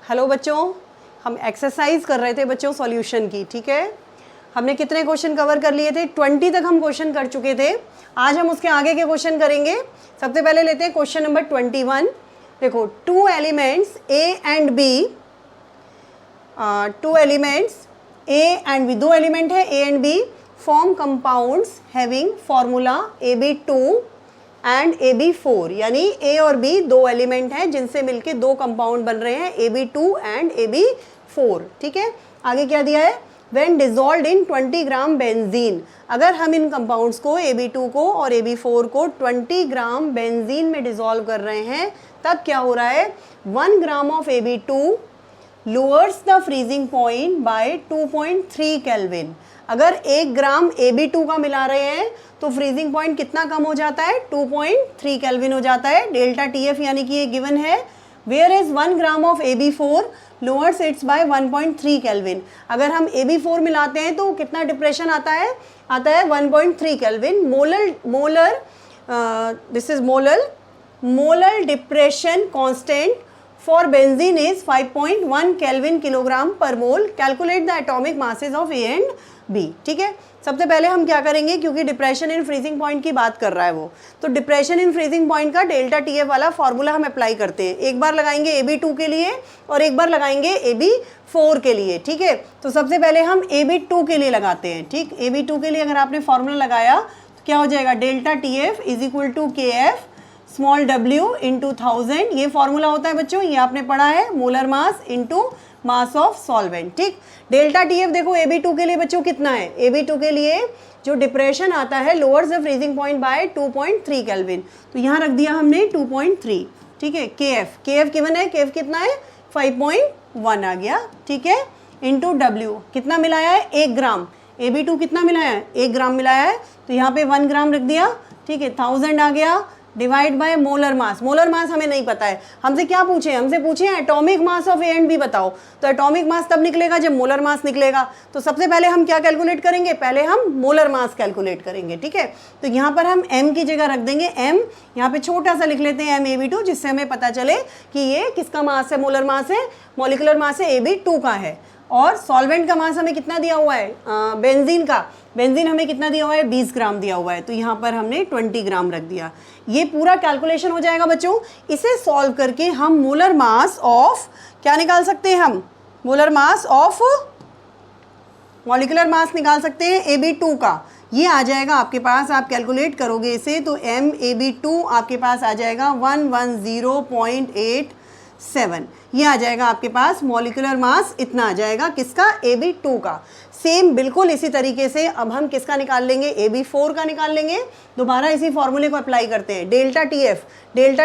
Hello बच्चों, हम exercise कर रहे थे बच्चों सॉल्यूशन की। ठीक है, हमने कितने क्वेश्चन कवर कर लिए थे? 20 तक हम क्वेश्चन कर चुके थे। आज हम उसके आगे के क्वेश्चन करेंगे। सबसे पहले लेते हैं क्वेश्चन नंबर 21। देखो, two elements A and B, दो एलिमेंट है A and B, form compounds having formula AB2 and AB4, यानी ए और बी दो एलिमेंट हैं जिनसे मिलके दो कंपाउंड बन रहे हैं AB2 एंड AB4। ठीक है, आगे क्या दिया है? When dissolved in 20 gram benzene, अगर हम इन कंपाउंड्स को AB2 को और AB4 को 20 ग्राम बेंजीन में डिसॉल्व कर रहे हैं, तब क्या हो रहा है? 1 gram of AB2 lowers the freezing point by 2.3 kelvin. अगर 1 ग्राम AB2 का मिला रहे हैं तो फ्रीजिंग पॉइंट कितना कम हो जाता है? 2.3 केल्विन हो जाता है। डेल्टा TF यानी कि ये गिवन है। Where is 1 gram of AB4 lowers its by 1.3 kelvin. अगर हम AB4 मिलाते हैं तो कितना डिप्रेशन आता है? 1.3 kelvin. This is molar depression constant for benzene is 5.1 Kelvin kilogram per mole. Calculate the atomic masses of A and B. ठीक है, सबसे पहले हम क्या करेंगे, क्योंकि डिप्रेशन इन फ्रीजिंग पॉइंट की बात कर रहा है वो, तो डिप्रेशन इन फ्रीजिंग पॉइंट का डेल्टा TF वाला फॉर्मूला हम अप्लाई करते हैं। एक बार लगाएंगे AB2 के लिए और एक बार लगाएंगे AB4 के लिए। ठीक है, तो सबसे पहले हम AB2 के लिए लगाते हैं। ठीक, AB2 के लिए अगर आपने फॉर्मूला लगाया तो क्या हो जाएगा? Delta TF is equal to KF small w into 1000। ये फॉर्मूला होता है बच्चों, ये आपने पढ़ा है, molar mass into mass of solvent. ठीक, डेल्टा TF देखो AB2 के लिए बच्चों कितना है? AB2 के लिए जो डिप्रेशन आता है lowers the freezing point by 2.3 kelvin, तो यहाँ रख दिया हमने 2.3। ठीक है, KF गिवन है, KF कितना है? 5.1 आ गया। ठीक है, इंटू W कितना मिलाया है? 1 ग्राम। AB2 कितना मिलाया है? 1 ग्राम मिलाया है, तो यहाँ पे 1 ग्राम रख दिया। ठीक है, 1000 आ गया divide by molar mass. Molar mass हमें नहीं पता है, हमसे क्या पूछे? हमसे पूछे atomic mass of A and B बताओ। तो एटॉमिक मास तब निकलेगा जब मोलर मास निकलेगा। तो सबसे पहले हम क्या कैलकुलेट करेंगे? पहले हम मोलर मास कैलकुलेट करेंगे। ठीक है, तो यहाँ पर हम m की जगह रख देंगे m, यहाँ पे छोटा सा लिख लेते हैं MAB2, जिससे हमें पता चले कि ये किसका मास है? मोलर मास है, मॉलिक्यूलर मास है AB2 का है। और सॉल्वेंट का मास हमें कितना दिया हुआ है? बेंजीन हमें कितना दिया हुआ है? 20 ग्राम दिया हुआ है, तो यहाँ पर हमने 20 ग्राम रख दिया। ये पूरा कैलकुलेशन हो जाएगा बच्चों। इसे सॉल्व करके हम मोलर मास ऑफ क्या निकाल सकते हैं? हम molar mass of molecular mass निकाल सकते हैं AB2 का। ये आ जाएगा आपके पास, आप कैलकुलेट करोगे इसे तो MAB2 आपके पास आ जाएगा 110.87। ये आ जाएगा आपके पास मॉलिक्यूलर मास, इतना आ जाएगा किसका? AB2 का। सेम बिल्कुल इसी तरीके से अब हम किसका निकाल लेंगे? AB4 का निकाल लेंगे। दोबारा इसी फॉर्मूले को अप्लाई करते हैं। डेल्टा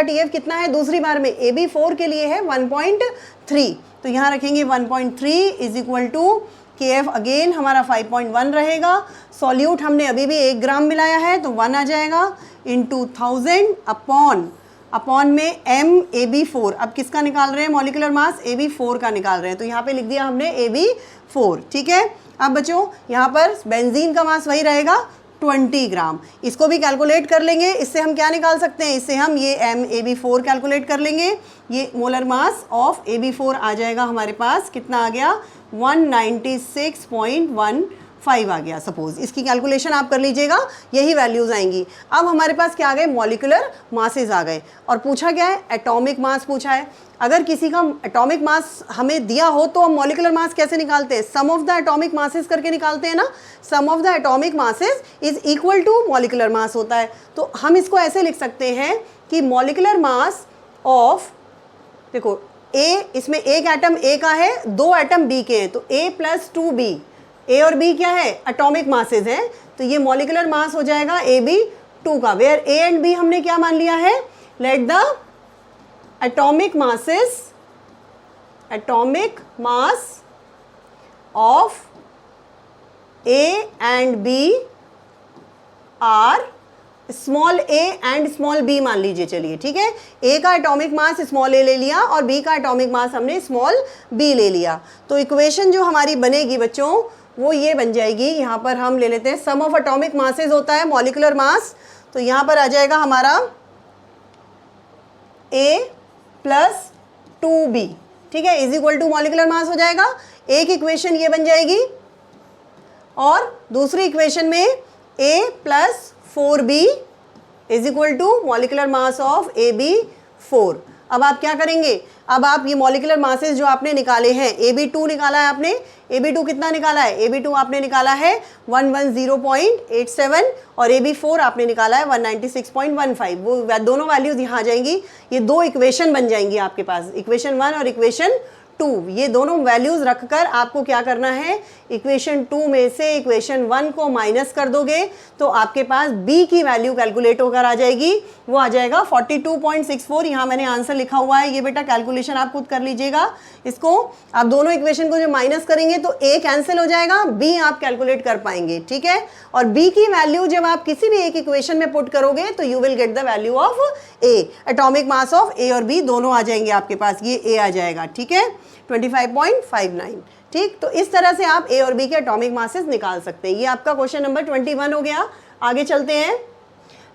TF कितना है? दूसरी बार में AB4 के लिए है 1.3, तो यहाँ रखेंगे 1.3 is equal to KF, again हमारा 5.1 रहेगा। सॉल्यूट हमने अभी भी 1 ग्राम मिलाया है तो 1 आ जाएगा इंटू 1000 अपॉन में MAB4। अब किसका निकाल रहे हैं मॉलिक्यूलर मास? AB4 का निकाल रहे हैं, तो यहाँ पे लिख दिया हमने AB4। ठीक है, अब बच्चों यहाँ पर बेंजीन का मास वही रहेगा 20 ग्राम। इसको भी कैलकुलेट कर लेंगे। इससे हम क्या निकाल सकते हैं? इससे हम ये MAB4 कैलकुलेट कर लेंगे। ये मोलर मास ऑफ AB4 आ जाएगा हमारे पास, कितना आ गया? 196.15 आ गया। सपोज इसकी कैलकुलेशन आप कर लीजिएगा, यही वैल्यूज आएंगी। अब हमारे पास क्या आ गए? मॉलिक्यूलर मासेस आ गए। और पूछा क्या है? एटॉमिक मास पूछा है। अगर किसी का एटॉमिक मास हमें दिया हो तो हम मॉलिक्यूलर मास कैसे निकालते हैं? Sum of the atomic masses करके निकालते हैं ना। Sum of the atomic masses is equal to molecular mass होता है। तो हम इसको ऐसे लिख सकते हैं कि मॉलिक्यूलर मास ऑफ, देखो ए, इसमें एक एटम ए का है, 2 एटम बी के हैं, तो A + 2B, ए और बी क्या है? एटॉमिक मासेस हैं, तो ये मॉलिक्यूलर मास हो जाएगा AB2 का। वेयर A एंड B हमने क्या मान लिया है? Let the atomic mass of A and B are small a and small b मान लीजिए। चलिए ठीक है, a का एटॉमिक मास स्मॉल a ले लिया और b का एटॉमिक मास हमने स्मॉल b ले लिया। तो इक्वेशन जो हमारी बनेगी बच्चों वो ये बन जाएगी। यहाँ पर हम ले लेते हैं सम ऑफ एटॉमिक मासेस होता है मॉलिक्यूलर मास, तो यहाँ पर आ जाएगा हमारा a + 2b। ठीक है, is equal to molecular mass हो जाएगा। एक इक्वेशन ये बन जाएगी और दूसरी इक्वेशन में A plus 4B is equal to molecular mass of AB 4। अब आप क्या करेंगे, अब आप ये मॉलिकुलर मासेस जो आपने निकाले हैं, AB2 निकाला है आपने, AB2 कितना निकाला है, AB2 आपने निकाला है 110.87 और AB4 आपने निकाला है 196.15। वो दोनों वैल्यूज यहाँ आ जाएंगी, ये दो इक्वेशन बन जाएंगी आपके पास, इक्वेशन 1 और इक्वेशन 2। ये दोनों वैल्यूज रखकर आपको क्या करना है, इक्वेशन 2 में से इक्वेशन 1 को माइनस कर दोगे तो आपके पास B की वैल्यू कैलकुलेट होकर आ जाएगी, वो आ जाएगा 42.64। यहाँ मैंने आंसर लिखा हुआ है, ये बेटा कैलकुलेशन आप खुद कर लीजिएगा इसको। आप दोनों इक्वेशन को जो माइनस करेंगे तो A कैंसिल हो जाएगा, B आप कैलकुलेट कर पाएंगे, ठीक है। और B की वैल्यू जब आप किसी भी एक इक्वेशन में पुट करोगे तो you will get the value of A, atomic mass of A और B दोनों आ जाएंगे आपके पास, ये A आ जाएगा, ठीक है, 25.59। ठीक, तो इस तरह से आप A और B के एटॉमिक मासेस निकाल सकते हैं। ये आपका क्वेश्चन नंबर 21 हो गया। आगे चलते हैं,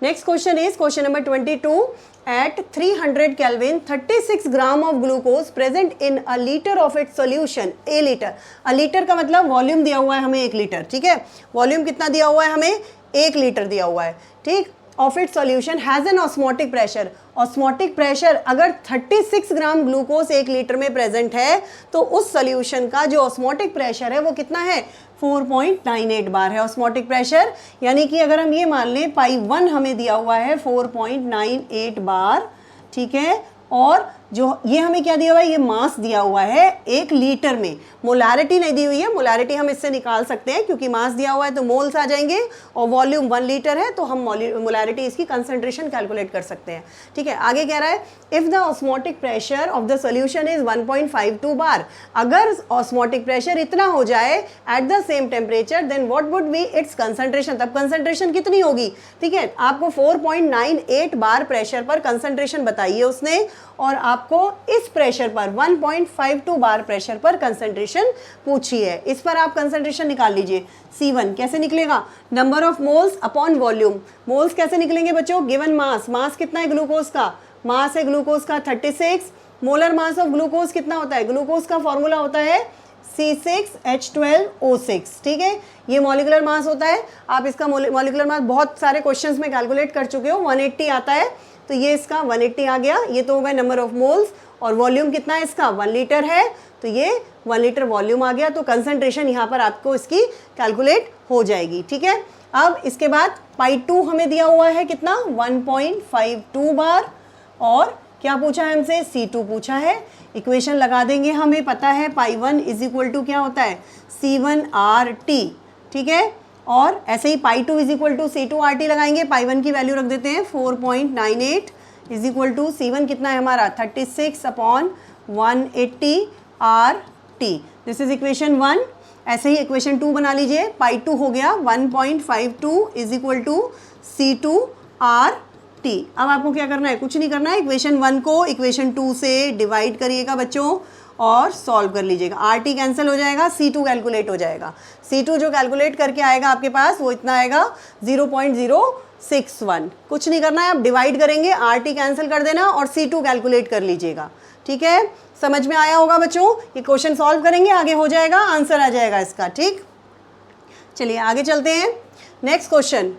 next question is question number 22। At 300 Kelvin, 36 gram of glucose present in a litre of it solution. A litre, a litre का मतलब वॉल्यूम दिया हुआ है हमें 1 लीटर, ठीक है, वॉल्यूम कितना दिया हुआ है हमें, 1 लीटर दिया हुआ है, ठीक। Of it solution has an osmotic pressure, osmotic pressure अगर 36 ग्राम ग्लूकोज 1 लीटर में प्रेजेंट है तो उस सॉल्यूशन का जो ऑस्मोटिक प्रेशर है वो कितना है, 4.98 बार है ऑस्मोटिक प्रेशर। यानी कि अगर हम ये मान लें पाई 1 हमें दिया हुआ है 4.98 बार, ठीक है, और जो ये हमें क्या दिया हुआ है, ये मास दिया हुआ है 1 लीटर में, मोलारिटी नहीं दी हुई है, मोलारिटी हम इससे निकाल सकते हैं क्योंकि मास दिया हुआ है तो मोल्स आ जाएंगे और वॉल्यूम 1 लीटर है तो हम मोलारिटी इसकी कंसंट्रेशन कैलकुलेट कर सकते हैं, ठीक है। आगे कह रहा है if the osmotic pressure of the solution is 1.52 bar, अगर ऑस्मोटिक प्रेशर इतना हो जाए at the same temperature then what would be its concentration, तब कंसंट्रेशन कितनी होगी, ठीक है। आपको 4.98 बार प्रेशर पर कंसंट्रेशन बताइए उसने और आपको इस प्रेशर पर 1.52 बार प्रेशर पर कंसंट्रेशन पूछी है, इस पर आप कंसंट्रेशन निकाल लीजिए। C1 कैसे निकलेगा, number of moles upon volume, moles कैसे निकलेंगे बच्चों, गिवन मास, मास कितना है ग्लूकोज का, मास है ग्लूकोज का 36, मोलर मास ऑफ ग्लूकोज कितना होता है, ग्लूकोज का फॉर्मूला होता है C6H12O6, ठीक है, ये मॉलिकुलर मास होता है। आप इसका मॉलिकुलर मास बहुत सारे क्वेश्चंस में कैलकुलेट कर चुके हो, 180 आता है, तो ये इसका 180 आ गया, ये तो होगा नंबर ऑफ मोल्स, और वॉल्यूम कितना है इसका 1 लीटर है तो ये 1 लीटर वॉल्यूम आ गया, तो कंसंट्रेशन यहाँ पर आपको इसकी कैलकुलेट हो जाएगी, ठीक है। अब इसके बाद पाई 2 हमें दिया हुआ है कितना 1.52 बार, और क्या पूछा है हमसे, C2 पूछा है। इक्वेशन लगा देंगे, हमें पता है पाई 1 इज इक्वल टू क्या होता है C1RT, ठीक है, और ऐसे ही पाई 2 इज इक्वल टू C2RT लगाएंगे, पाई 1 की वैल्यू रख देते हैं 4.98 इज इक्वल टू C1 कितना है हमारा 36/180 RT, दिस इज इक्वेशन 1। ऐसे ही इक्वेशन 2 बना लीजिए, पाई 2 हो गया 1.52 इज इक्वल टू C2RT। अब आपको क्या करना है, कुछ नहीं करना है, इक्वेशन 1 को इक्वेशन 2 से डिवाइड करिएगा बच्चों और सॉल्व कर लीजिएगा, RT कैंसिल हो जाएगा, C2 कैलकुलेट हो जाएगा। C2 जो कैलकुलेट करके आएगा आपके पास वो इतना आएगा 0.061। कुछ नहीं करना है, आप डिवाइड करेंगे, RT कैंसिल कर देना और C2 कैलकुलेट कर लीजिएगा, ठीक है। समझ में आया होगा बच्चों, ये क्वेश्चन सॉल्व करेंगे आगे हो जाएगा, आंसर आ जाएगा इसका, ठीक। चलिए आगे चलते हैं, नेक्स्ट क्वेश्चन,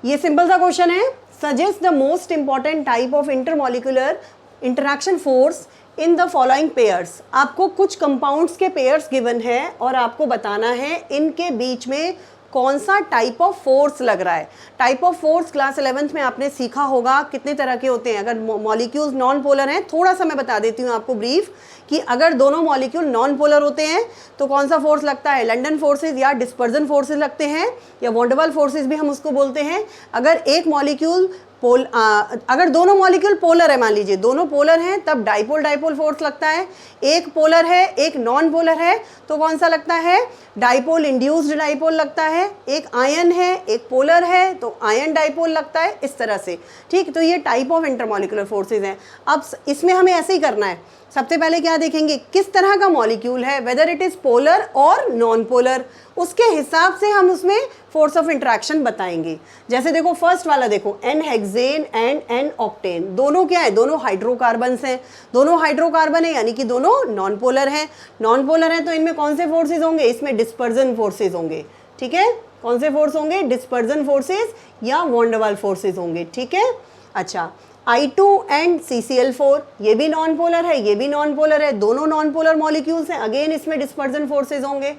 ये सिंपल सा क्वेश्चन है, suggest the most important type of intermolecular interaction force in the following pairs. आपको कुछ कंपाउंड्स के पेयर्स गिवन है और आपको बताना है इनके बीच में कौन सा टाइप ऑफ फोर्स लग रहा है। Type of force class 11th में आपने सीखा होगा कितने तरह के होते हैं। अगर मॉलिक्यूल्स नॉन पोलर हैं, थोड़ा सा मैं बता देती हूँ आपको ब्रीफ, कि अगर दोनों मॉलिक्यूल नॉन पोलर होते हैं तो कौन सा फोर्स लगता है, लंडन फोर्सेज या डिस्पर्जन फोर्सेज लगते हैं, या वॉन्डरवाल फोर्सेज भी हम उसको बोलते हैं। अगर एक मॉलिक्यूल अगर दोनों मॉलिक्यूल पोलर है, मान लीजिए दोनों पोलर हैं, तब डाइपोल डाइपोल फोर्स लगता है। एक पोलर है एक नॉन पोलर है तो कौन सा लगता है, डाइपोल इंड्यूस्ड डाइपोल लगता है। एक आयन है एक पोलर है तो आयन डाइपोल लगता है, इस तरह से, ठीक। तो ये टाइप ऑफ इंटरमॉलिक्यूलर फोर्सेज हैं। अब इसमें हमें ऐसे ही करना है, सबसे पहले क्या देखेंगे, किस तरह का मॉलिक्यूल है, वेदर इट इज पोलर और नॉन पोलर, उसके हिसाब से हम उसमें फोर्स ऑफ इंटरेक्शन बताएंगे। जैसे देखो फर्स्ट वाला देखो, n hexane and n octane, दोनों क्या है, दोनों हाइड्रोकार्बन्स हैं, दोनों हाइड्रोकार्बन है यानी कि दोनों नॉन पोलर हैं। नॉन पोलर है तो इनमें कौन से फोर्सेज होंगे, इसमें डिस्पर्जन फोर्सेज होंगे। ठीक है, कौन से फोर्स होंगे, डिस्पर्जन फोर्सेज या वॉन्डरवाल फोर्सेज होंगे। ठीक है, अच्छा I2 एंड CCl4, ये भी नॉन पोलर है, ये भी नॉन पोलर है, दोनों नॉन पोलर मॉलिक्यूल्स हैं, अगेन इसमें डिस्पर्जन फोर्सेज होंगे।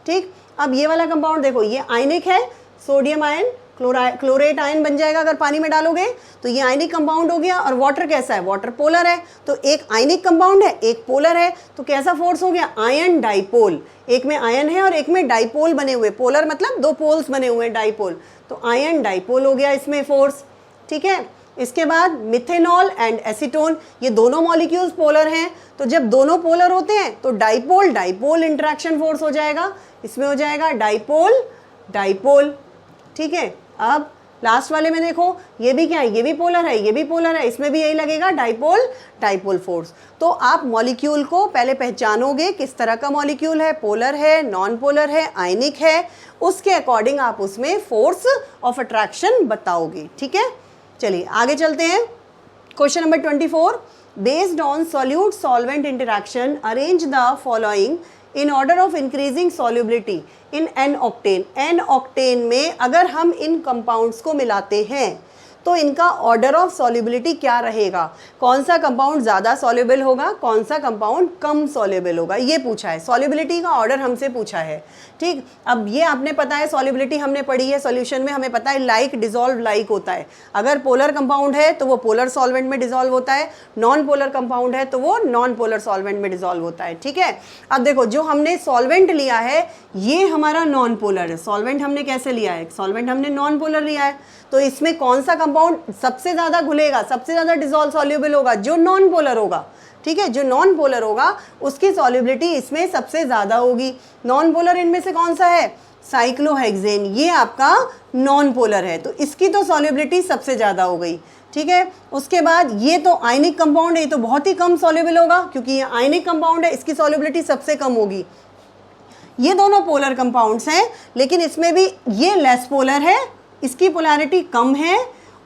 ठीक, अब ये वाला कंपाउंड देखो, ये आयनिक है, सोडियम आयन क्लोरेट आयन बन जाएगा अगर पानी में डालोगे, तो ये आयनिक कंपाउंड हो गया। और वाटर कैसा है, वाटर पोलर है, तो एक आयनिक कंपाउंड है, एक पोलर है, तो कैसा फोर्स हो गया, आयन डाइपोल, एक में आयन है और एक में डाइपोल बने हुए, पोलर मतलब दो पोल्स बने हुए डाइपोल, तो आयन डाइपोल हो गया इसमें फोर्स। ठीक है, इसके बाद मिथेनॉल एंड एसीटोन, ये दोनों मॉलिक्यूल्स पोलर हैं, तो जब दोनों पोलर होते हैं तो डाइपोल डाइपोल इंटरेक्शन फोर्स हो जाएगा, इसमें हो जाएगा डाइपोल डाइपोल। ठीक है, अब लास्ट वाले में देखो, ये भी क्या है, ये भी पोलर है, ये भी पोलर है, इसमें भी यही लगेगा डाइपोल डाइपोल फोर्स। तो आप मॉलिक्यूल को पहले पहचानोगे किस तरह का मॉलिक्यूल है, पोलर है, नॉन पोलर है, आयनिक है, उसके अकॉर्डिंग आप उसमें फोर्स ऑफ अट्रैक्शन बताओगे। ठीक है, चलिए आगे चलते हैं। Question number 24, based on solute solvent interaction arrange the following in order of increasing solubility in n octane. N octane में अगर हम इन कंपाउंड्स को मिलाते हैं तो इनका ऑर्डर ऑफ सॉल्युबिलिटी क्या रहेगा, कौन सा कंपाउंड ज़्यादा सॉल्युबल होगा, कौन सा कंपाउंड कम सॉल्युबल होगा, ये पूछा है, सॉल्युबिलिटी का ऑर्डर हमसे पूछा है। ठीक, अब ये आपने पता है, सॉल्युबिलिटी हमने पढ़ी है सॉल्यूशन में, हमें पता है लाइक डिसॉल्व लाइक होता है, अगर पोलर कंपाउंड है तो वो पोलर सॉल्वेंट में डिसॉल्व होता है, नॉन पोलर कंपाउंड है तो वो नॉन पोलर सॉल्वेंट में डिसॉल्व होता है। ठीक है, अब देखो जो हमने सॉल्वेंट लिया है ये हमारा नॉन पोलर है, सॉल्वेंट हमने कैसे लिया है, सॉल्वेंट हमने नॉन पोलर लिया है, तो इसमें कौन सा कंपाउंड सबसे ज़्यादा घुलेगा, सबसे ज़्यादा डिसॉल्व सॉल्युबल होगा, जो नॉन पोलर होगा। ठीक है, जो नॉन पोलर होगा उसकी सॉल्युबिलिटी इसमें सबसे ज़्यादा होगी। नॉन पोलर इनमें से कौन सा है, साइक्लोहेक्सेन, ये आपका नॉन पोलर है, तो इसकी तो सॉल्युबिलिटी सबसे ज़्यादा हो गई। ठीक है, उसके बाद ये तो आयनिक कंपाउंड है, ये तो बहुत ही कम सॉल्युबल होगा क्योंकि ये आयनिक कंपाउंड है, इसकी सॉल्युबिलिटी सबसे कम होगी। ये दोनों पोलर कंपाउंड्स हैं, लेकिन इसमें भी ये लेस पोलर है, इसकी पोलैरिटी कम है,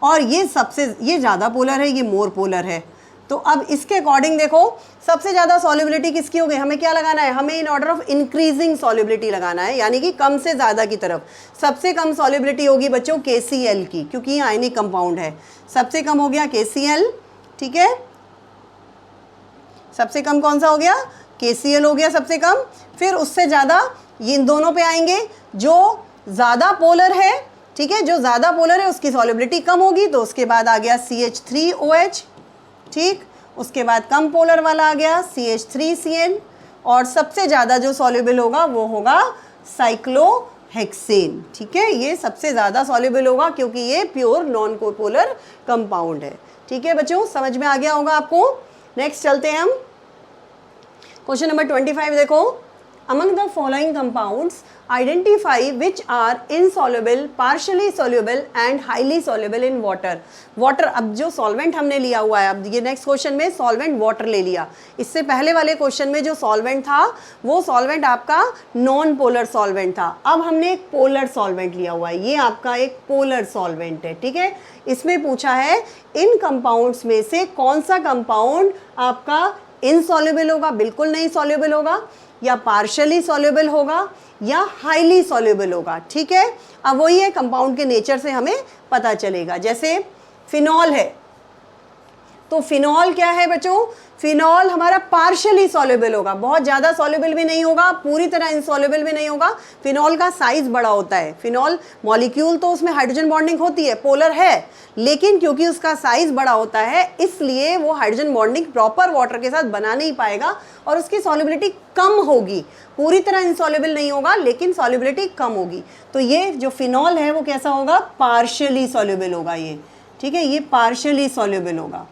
और ये ज़्यादा पोलर है, ये मोर पोलर है। तो अब इसके अकॉर्डिंग देखो सबसे ज़्यादा सॉल्युबिलिटी किसकी हो गई, हमें क्या लगाना है, हमें इन ऑर्डर ऑफ इंक्रीजिंग सॉल्युबिलिटी लगाना है, यानी कि कम से ज़्यादा की तरफ। सबसे कम सॉल्युबिलिटी होगी बच्चों KCl की, क्योंकि ये आयनिक कंपाउंड है, सबसे कम हो गया KCl। ठीक है, सबसे कम कौन सा हो गया, KCl हो गया सबसे कम। फिर उससे ज़्यादा ये इन दोनों पे आएंगे, जो ज़्यादा पोलर है, ठीक है, जो ज़्यादा पोलर है उसकी सॉल्युबिलिटी कम होगी, तो उसके बाद आ गया CH3OH। ठीक, उसके बाद कम पोलर वाला आ गया CH3CN, और सबसे ज़्यादा जो सॉल्युबल होगा वो होगा साइक्लोहेक्सेन। ठीक है, ये सबसे ज़्यादा सॉल्युबल होगा क्योंकि ये प्योर नॉन कोपोलर कंपाउंड है। ठीक है बच्चों, समझ में आ गया होगा आपको। नेक्स्ट चलते हैं हम, क्वेश्चन नंबर 25 देखो, among the following compounds identify which are insoluble, partially soluble and highly soluble in water। Water, अब जो सॉल्वेंट हमने लिया हुआ है, अब ये नेक्स्ट क्वेश्चन में सॉल्वेंट वाटर ले लिया, इससे पहले वाले क्वेश्चन में जो सॉल्वेंट था वो सॉल्वेंट आपका नॉन पोलर सॉल्वेंट था, अब हमने एक पोलर सॉल्वेंट लिया हुआ है, ये आपका एक पोलर सॉल्वेंट है। ठीक है, इसमें पूछा है इन कंपाउंड्स में से कौन सा कंपाउंड आपका इनसॉल्युबल होगा, बिल्कुल नहीं सॉल्युबल होगा, या पार्शियली सॉल्युबल होगा, या हाईली सॉल्युबल होगा। ठीक है, अब वही है, कंपाउंड के नेचर से हमें पता चलेगा। जैसे फिनॉल है, तो फिनॉल क्या है बच्चों, फिनॉल हमारा पार्शियली सॉल्युबल होगा, बहुत ज़्यादा सॉल्युबल भी नहीं होगा, पूरी तरह इनसॉल्युबल भी नहीं होगा। फिनॉल का साइज बड़ा होता है, फिनॉल मॉलिक्यूल तो उसमें हाइड्रोजन बॉन्डिंग होती है, पोलर है, लेकिन क्योंकि उसका साइज बड़ा होता है इसलिए वो हाइड्रोजन बॉन्डिंग प्रॉपर वाटर के साथ बना नहीं पाएगा और उसकी सॉल्युबिलिटी कम होगी, पूरी तरह इनसॉल्युबल नहीं होगा लेकिन सॉल्युबिलिटी कम होगी। तो ये जो फिनॉल है वो कैसा होगा, पार्शियली सॉल्युबल होगा ये। ठीक है, ये पार्शियली सॉल्युबल होगा,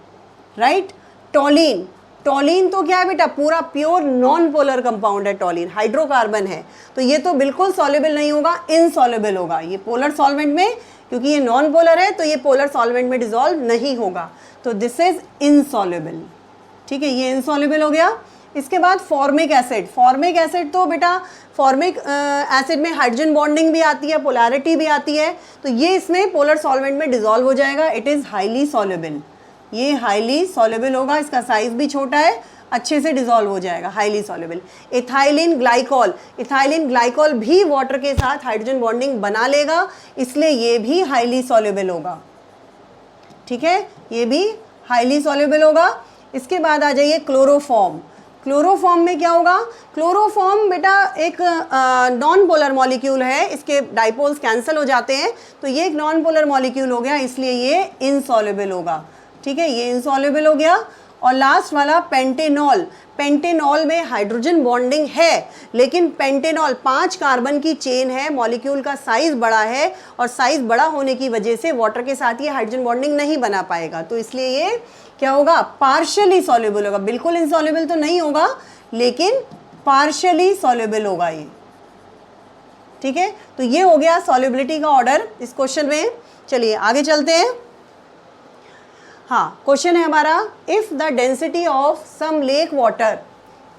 राइट। टॉलिन, टॉलिन तो क्या है बेटा, पूरा प्योर नॉन पोलर कंपाउंड है, टॉलिन हाइड्रोकार्बन है, तो ये तो बिल्कुल सॉल्युबल नहीं होगा, इनसॉल्युबल होगा। ये पोलर सॉल्वेंट में, क्योंकि ये नॉन पोलर है तो ये पोलर सॉल्वेंट में डिसॉल्व नहीं होगा, तो दिस इज इनसॉल्युबल। ठीक है, ये इनसॉल्युबल हो गया। इसके बाद फॉर्मिक एसिड, फॉर्मिक एसिड तो बेटा फॉर्मिक एसिड में हाइड्रोजन बॉन्डिंग भी आती है, पोलैरिटी भी आती है, तो ये इसमें पोलर सॉल्वेंट में डिसॉल्व हो जाएगा। इट इज़ हाईली सॉल्युबल, ये हाईली सॉल्युबल होगा, इसका साइज भी छोटा है, अच्छे से डिसॉल्व हो जाएगा, highly soluble. Ethylene glycol, ethylene glycol भी वाटर के साथ हाइड्रोजन बॉन्डिंग बना लेगा, इसलिए ये भी हाईली सॉल्युबल होगा। ठीक है, ये भी हाईली सॉल्युबल होगा। इसके बाद आ जाइए क्लोरोफॉर्म। क्लोरोफॉर्म में क्या होगा? क्लोरोफॉर्म बेटा एक नॉन पोलर मॉलिक्यूल है, इसके डाइपोल्स कैंसिल हो जाते हैं, तो ये एक नॉन पोलर मॉलिक्यूल हो गया, इसलिए ये इनसॉल्युबल होगा। ठीक है, ये इनसॉल्युबल हो गया। और लास्ट वाला पेंटेनॉल, पेंटेनॉल में हाइड्रोजन बॉन्डिंग है, लेकिन पेंटेनॉल 5 कार्बन की चेन है, मॉलिक्यूल का साइज बड़ा है, और साइज बड़ा होने की वजह से वाटर के साथ ये हाइड्रोजन बॉन्डिंग नहीं बना पाएगा, तो इसलिए ये क्या होगा? पार्शियली सॉल्युबल होगा। बिल्कुल इनसॉल्युबल तो नहीं होगा, लेकिन पार्शियली सॉल्युबल होगा ये। ठीक है, तो ये हो गया सॉल्युबिलिटी का ऑर्डर इस क्वेश्चन में। चलिए आगे चलते हैं। हाँ, क्वेश्चन है हमारा, if the density of some lake water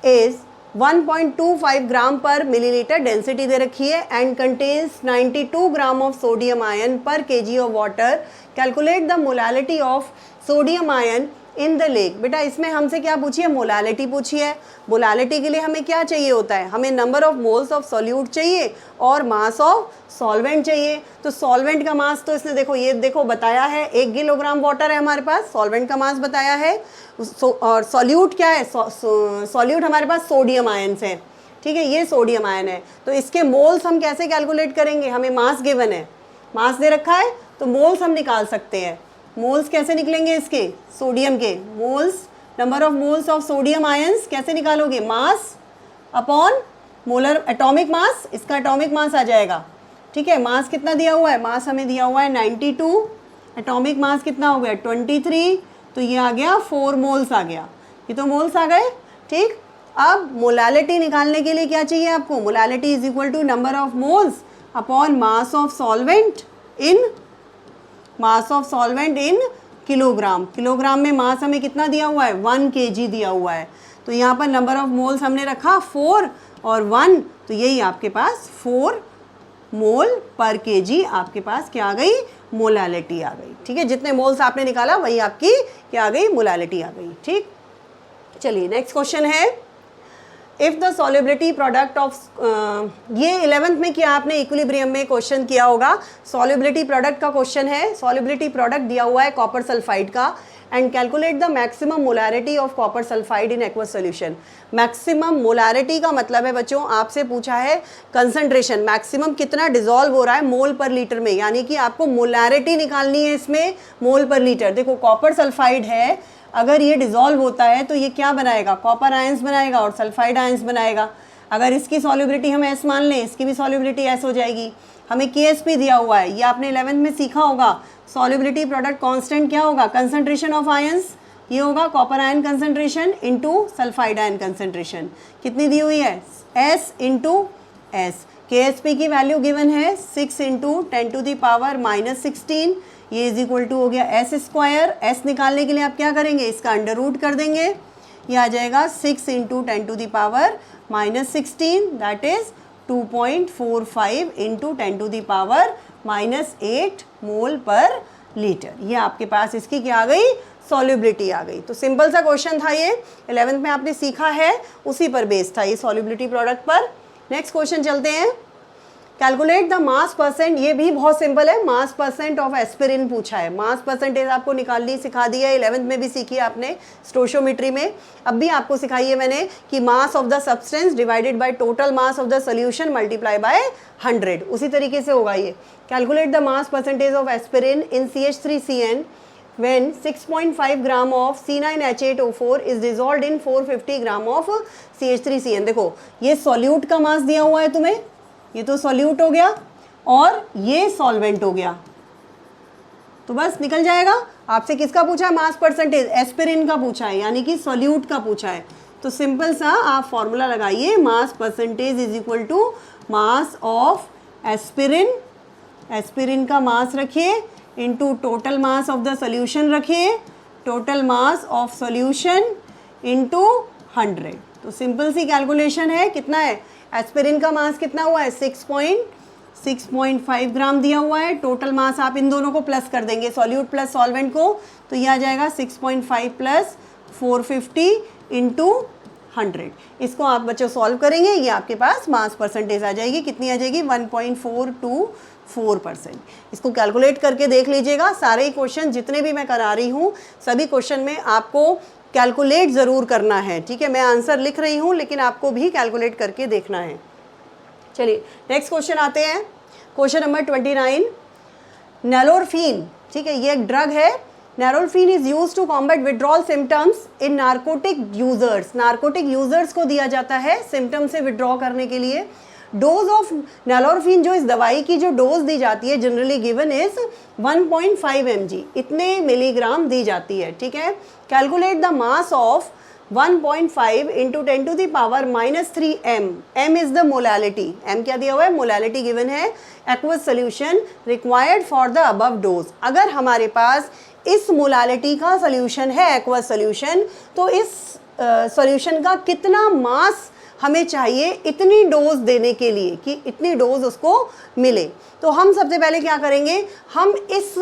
is 1.25 gram per millilitre, density दे रखी है, and contains 92 gram of sodium ion per kg of water, calculate the molality of sodium ion in the lake. बेटा इसमें हमसे क्या पूछी है? Molality पूछी है। मोलालिटी के लिए हमें क्या चाहिए होता है? हमें number of moles of solute चाहिए और मास ऑफ सॉल्वेंट चाहिए। तो सॉल्वेंट का मास तो इसने देखो, ये देखो बताया है, 1 किलोग्राम वाटर है हमारे पास, सॉल्वेंट का मास बताया है। और सॉल्यूट क्या है? सॉल्यूट हमारे पास सोडियम आयन्स है। ठीक है, ये सोडियम आयन है, तो इसके मोल्स हम कैसे कैलकुलेट करेंगे? हमें मास गिवन है, मास दे रखा है, तो मोल्स हम निकाल सकते हैं। मोल्स कैसे निकलेंगे इसके? सोडियम के moles, number of moles of sodium ions कैसे निकालोगे? मास अपॉन मोलर एटॉमिक मास, इसका एटॉमिक मास आ जाएगा। ठीक है, मास कितना दिया हुआ है? मास हमें दिया हुआ है 92, एटॉमिक मास कितना हो गया? 23, तो ये आ गया 4 मोल्स आ गया, ये तो मोल्स आ गए। ठीक, अब मोलालिटी निकालने के लिए क्या चाहिए आपको? Molality is equal to number of moles upon mass of solvent in, mass of solvent in kilogram. Kilogram में मास हमें कितना दिया हुआ है? 1 kg दिया हुआ है, तो यहाँ पर नंबर ऑफ मोल्स हमने रखा 4 और 1, तो यही आपके पास 4 मोल पर kg आपके पास क्या आ गई? मोलालिटी आ गई। ठीक है, जितने मोल्स आपने निकाला वही आपकी क्या आ गई? मोलालिटी आ गई। ठीक, चलिए नेक्स्ट क्वेश्चन है, if the solubility product of, ये 11th में किया आपने, इक्विलिब्रियम में क्वेश्चन किया होगा, सॉल्युबिलिटी प्रोडक्ट का क्वेश्चन है। सॉल्युबिलिटी प्रोडक्ट दिया हुआ है कॉपर सल्फाइड का, and calculate the maximum molarity of copper sulphide in aqueous solution. Maximum molarity का मतलब है बच्चों, आपसे पूछा है कंसंट्रेशन, मैक्सिमम कितना डिसॉल्व हो रहा है मोल पर लीटर में, यानी कि आपको मोलारिटी निकालनी है इसमें मोल पर लीटर। देखो कॉपर सल्फाइड है, अगर ये डिसॉल्व होता है तो ये क्या बनाएगा? कॉपर आयंस बनाएगा और सल्फाइड आयंस बनाएगा। अगर इसकी सॉल्युबिलिटी हम एस मान लें, इसकी भी सॉल्युबिलिटी एस हो जाएगी। हमें KSP दिया हुआ है, ये आपने 11th में सीखा होगा। सॉल्युबिलिटी प्रोडक्ट कांस्टेंट क्या होगा? कंसंट्रेशन ऑफ आयंस, ये होगा copper ion concentration into sulphide ion concentration. कितनी दी हुई है? S into S. KSP की वैल्यू गिवन है 6 इंटू 10⁻⁻16, ये इज इक्वल टू हो गया S स्क्वायर। S निकालने के लिए आप क्या करेंगे? इसका अंडर रूट कर देंगे, ये आ जाएगा 6 इंटू 10⁻⁻16, दैट इज 2.45 इंटू 10⁻⁻8 मोल पर लीटर। ये आपके पास इसकी क्या आ गई? सॉल्युबिलिटी आ गई। तो सिंपल सा क्वेश्चन था ये, 11th में आपने सीखा है, उसी पर बेस्ड था ये सॉल्युबिलिटी प्रोडक्ट पर। नेक्स्ट क्वेश्चन चलते हैं, कैलकुलेट द मास परसेंट। ये भी बहुत सिंपल है, मास परसेंट ऑफ एस्पिरिन पूछा है। मास परसेंटेज आपको निकालनी सिखा दी है, 11th में भी सीखी है आपने स्टोशियोमेट्री में, अब भी आपको सिखाई है मैंने कि मास of the substance divided by total mass of the solution multiply by 100, उसी तरीके से होगा ये। Calculate the mass percentage of aspirin in CH3CN when 6.5 gram of C9H8O4 is dissolved in 450 gram of CH3CN। देखो ये सॉल्यूट का मास दिया हुआ है तुम्हें, ये तो सॉल्यूट हो गया और ये सॉल्वेंट हो गया, तो बस निकल जाएगा। आपसे किसका पूछा है मास परसेंटेज? एस्पिरिन का पूछा है, यानी कि सॉल्यूट का पूछा है। तो सिंपल सा आप फॉर्मूला लगाइए, mass percentage is equal to mass of aspirin, aspirin का मास रखिए into total mass of the solution रखिए, total mass of solution into 100। तो सिंपल सी कैलकुलेशन है, कितना है, एस्पिरिन का मास कितना हुआ है, 6.5 ग्राम दिया हुआ है। टोटल मास आप इन दोनों को प्लस कर देंगे, सॉल्यूट प्लस सॉल्वेंट को, तो ये आ जाएगा 6.5 प्लस 450 इंटू 100। इसको आप बच्चों सॉल्व करेंगे, ये आपके पास मास परसेंटेज आ जाएगी, कितनी आ जाएगी, 1.424%। इसको कैलकुलेट करके देख लीजिएगा। सारे ही क्वेश्चन जितने भी मैं करा रही हूँ, सभी क्वेश्चन में आपको कैलकुलेट ज़रूर करना है, ठीक है। मैं आंसर लिख रही हूँ लेकिन आपको भी कैलकुलेट करके देखना है। चलिए नेक्स्ट क्वेश्चन आते हैं, क्वेश्चन नंबर 29। नैलोरफीन, ठीक है, ये एक ड्रग है। Nalorphine is used to combat withdrawal symptoms in narcotic users. Narcotic users को दिया जाता है सिम्टम से विड्रॉ करने के लिए। डोज ऑफ नैलोरफीन, जो इस दवाई की जो डोज दी जाती है, जनरली गिवन इज 1.5 mg, इतने मिलीग्राम दी जाती है, ठीक है। Calculate the mass of 1.5 into 10 to the power -3 m। m is the molality, m क्या दिया हुआ है, मोलैलिटी गिवन है। Aqueous solution required for the above dose. अगर हमारे पास इस मोलैलिटी का सोल्यूशन है, एक्वस सोल्यूशन, तो इस सोल्यूशन का कितना मास हमें चाहिए इतनी डोज देने के लिए, कि इतनी डोज उसको मिले। तो हम सबसे पहले क्या करेंगे, हम इस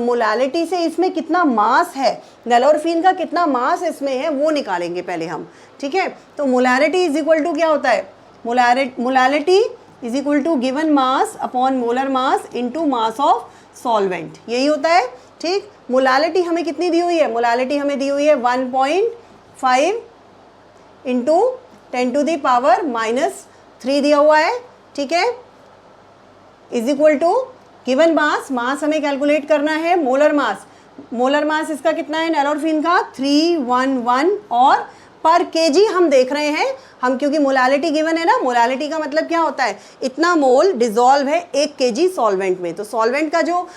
मोलैलिटी से इसमें कितना मास है, नैलोरफीन का कितना मास इसमें है, वो निकालेंगे पहले हम, ठीक है। तो मोलैलिटी इज इक्वल टू क्या होता है, molality is equal to given mass upon molar mass into mass of solvent, यही होता है, ठीक। मोलैलिटी हमें कितनी दी हुई है, मोलैलिटी हमें दी हुई है 1.5 इंटू 10 टू दी पावर -3 दिया हुआ है, ठीक है, is equal to given mass. Mass हमें कैलकुलेट करना है, मोलर मास। मोलर मास इसका कितना है, नैलोरफीन का 311, और पर केजी हम देख रहे हैं हम, क्योंकि मोलैलिटी गिवन है ना। मोलैलिटी का मतलब क्या होता है, इतना मोल डिजोल्व है 1 kg सॉल्वेंट में। तो सॉल्वेंट का जो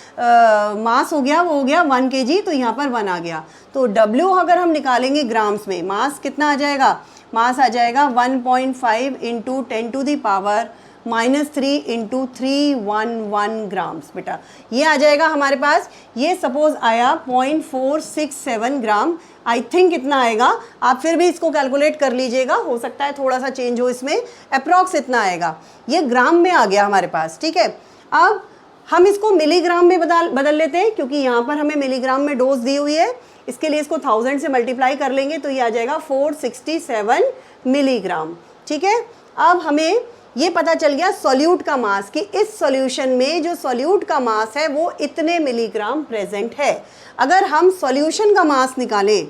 मास हो गया वो हो गया 1 kg, तो यहाँ पर 1 आ गया। तो W अगर हम निकालेंगे ग्राम्स में, मास कितना आ जाएगा, मास आ जाएगा 1.5 into 10 to the power -3 into 311 grams. बेटा ये आ जाएगा हमारे पास, ये सपोज आया 0.467 ग्राम, आई थिंक इतना आएगा। आप फिर भी इसको कैलकुलेट कर लीजिएगा, हो सकता है थोड़ा सा चेंज हो इसमें, अप्रॉक्स इतना आएगा। ये ग्राम में आ गया हमारे पास, ठीक है। अब हम इसको मिलीग्राम में बदल लेते हैं, क्योंकि यहाँ पर हमें मिलीग्राम में डोज दी हुई है। इसके लिए इसको 1000 से मल्टीप्लाई कर लेंगे, तो ये आ जाएगा 467 मिलीग्राम, ठीक है। अब हमें ये पता चल गया सॉल्यूट का मास, कि इस सॉल्यूशन में जो सॉल्यूट का मास है वो इतने मिलीग्राम प्रेजेंट है। अगर हम सॉल्यूशन का मास निकालें,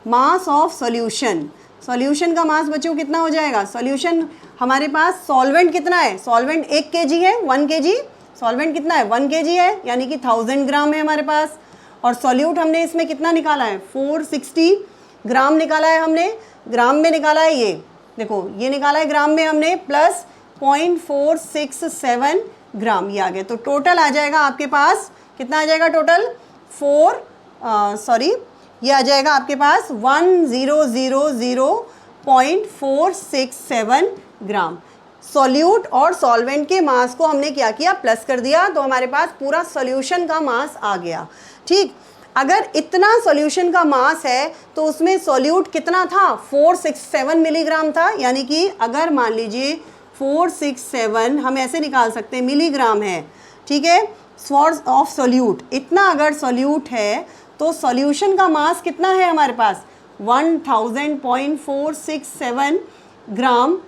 मास ऑफ सॉल्यूशन, सॉल्यूशन का मास बच्चों कितना हो जाएगा, सॉल्यूशन हमारे पास सॉल्वेंट कितना है, सॉल्वेंट 1 kg है, 1 kg सॉल्वेंट कितना है, 1 kg है, यानी कि 1000 ग्राम है हमारे पास। और सॉल्यूट हमने इसमें कितना निकाला है, 460 ग्राम निकाला है हमने, ग्राम में निकाला है। ये देखो, ये निकाला है ग्राम में हमने, प्लस 0.467 ग्राम, ये आ गया। तो टोटल आ जाएगा आपके पास, कितना आ जाएगा टोटल, ये आ जाएगा आपके पास 1000.467 ग्राम। सॉल्यूट और सॉल्वेंट के मास को हमने क्या किया, प्लस कर दिया, तो हमारे पास पूरा सॉल्यूशन का मास आ गया, ठीक। अगर इतना सॉल्यूशन का मास है तो उसमें सॉल्यूट कितना था, 467 मिलीग्राम था, यानी कि अगर मान लीजिए 467 हम ऐसे निकाल सकते हैं मिलीग्राम है, ठीक है, सोर्स ऑफ सॉल्यूट, इतना अगर सॉल्यूट है तो सॉल्यूशन का मास कितना है हमारे पास, 1000.467 ग्राम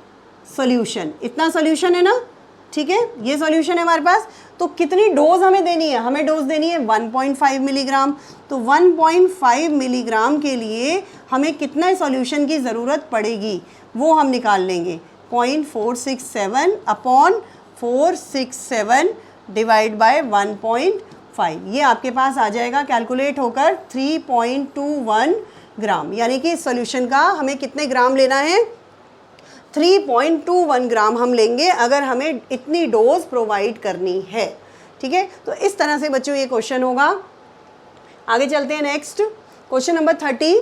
सॉल्यूशन, इतना सॉल्यूशन है ना, ठीक है, ये सॉल्यूशन है हमारे पास। तो कितनी डोज हमें देनी है, हमें डोज देनी है 1.5 मिलीग्राम। तो 1.5 मिलीग्राम के लिए हमें कितना सॉल्यूशन की ज़रूरत पड़ेगी वो हम निकाल लेंगे, 0.467 अपॉन 467 डिवाइड बाय 1.5, ये आपके पास आ जाएगा कैलकुलेट होकर 3.21 ग्राम, यानी कि इस सॉल्यूशन का हमें कितने ग्राम लेना है, 3.21 ग्राम हम लेंगे अगर हमें इतनी डोज प्रोवाइड करनी है, ठीक है। तो इस तरह से बच्चों ये क्वेश्चन होगा। आगे चलते हैं next, question number 30।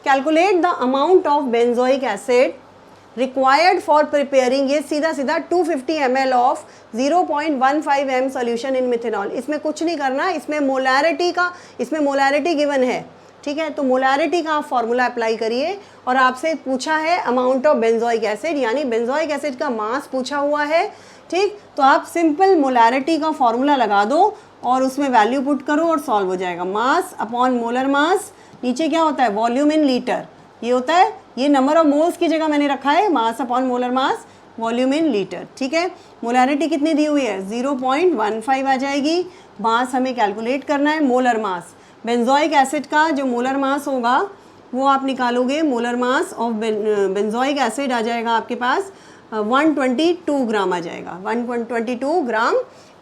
Calculate the amount of benzoic acid required for preparing, ये सीधा 250 ml of 0.15 m solution in methanol. इसमें कुछ नहीं करना, इसमें मोलैरिटी गिवन है, ठीक है। तो मोलैरिटी का आप फॉर्मूला अप्लाई करिए और आपसे पूछा है अमाउंट ऑफ बेंजोइक एसिड, यानी बेंजोइक एसिड का मास पूछा हुआ है, ठीक। तो आप सिंपल मोलैरिटी का फॉर्मूला लगा दो और उसमें वैल्यू पुट करो और सॉल्व हो जाएगा। मास अपॉन मोलर मास, नीचे क्या होता है वॉल्यूम इन लीटर, ये होता है, ये नंबर ऑफ मोल्स की जगह मैंने रखा है मास upon molar mass volume in litre, ठीक है। मोलैरिटी कितनी दी हुई है 0.15 आ जाएगी। मास हमें कैलकुलेट करना है मोलर मास, बेंजोइक एसिड का जो मोलर मास होगा वो आप निकालोगे, molar mass of benzoic acid आ जाएगा आपके पास 122 ग्राम आ जाएगा, 122 ग्राम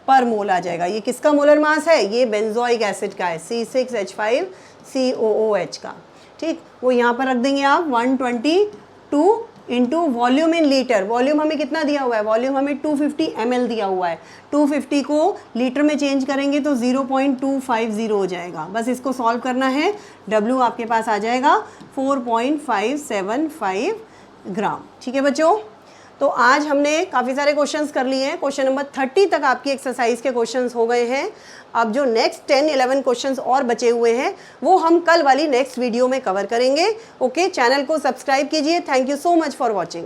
पर मोल आ जाएगा। ये किसका मोलर मास है, ये बेंजोइक एसिड का है, C6H5COOH का, ठीक। वो यहाँ पर रख देंगे आप 122 into volume in litre. Volume हमें कितना दिया हुआ है, वॉल्यूम हमें 250 ml दिया हुआ है, 250 को लीटर में चेंज करेंगे तो 0.250 हो जाएगा। बस इसको सॉल्व करना है, W आपके पास आ जाएगा 4.575 ग्राम, ठीक है बच्चों। तो आज हमने काफ़ी सारे क्वेश्चंस कर लिए हैं, क्वेश्चन नंबर 30 तक आपकी एक्सरसाइज के क्वेश्चंस हो गए हैं। अब जो नेक्स्ट 10-11 क्वेश्चंस और बचे हुए हैं वो हम कल वाली नेक्स्ट वीडियो में कवर करेंगे। ओके, चैनल को सब्सक्राइब कीजिए। Thank you so much for watching.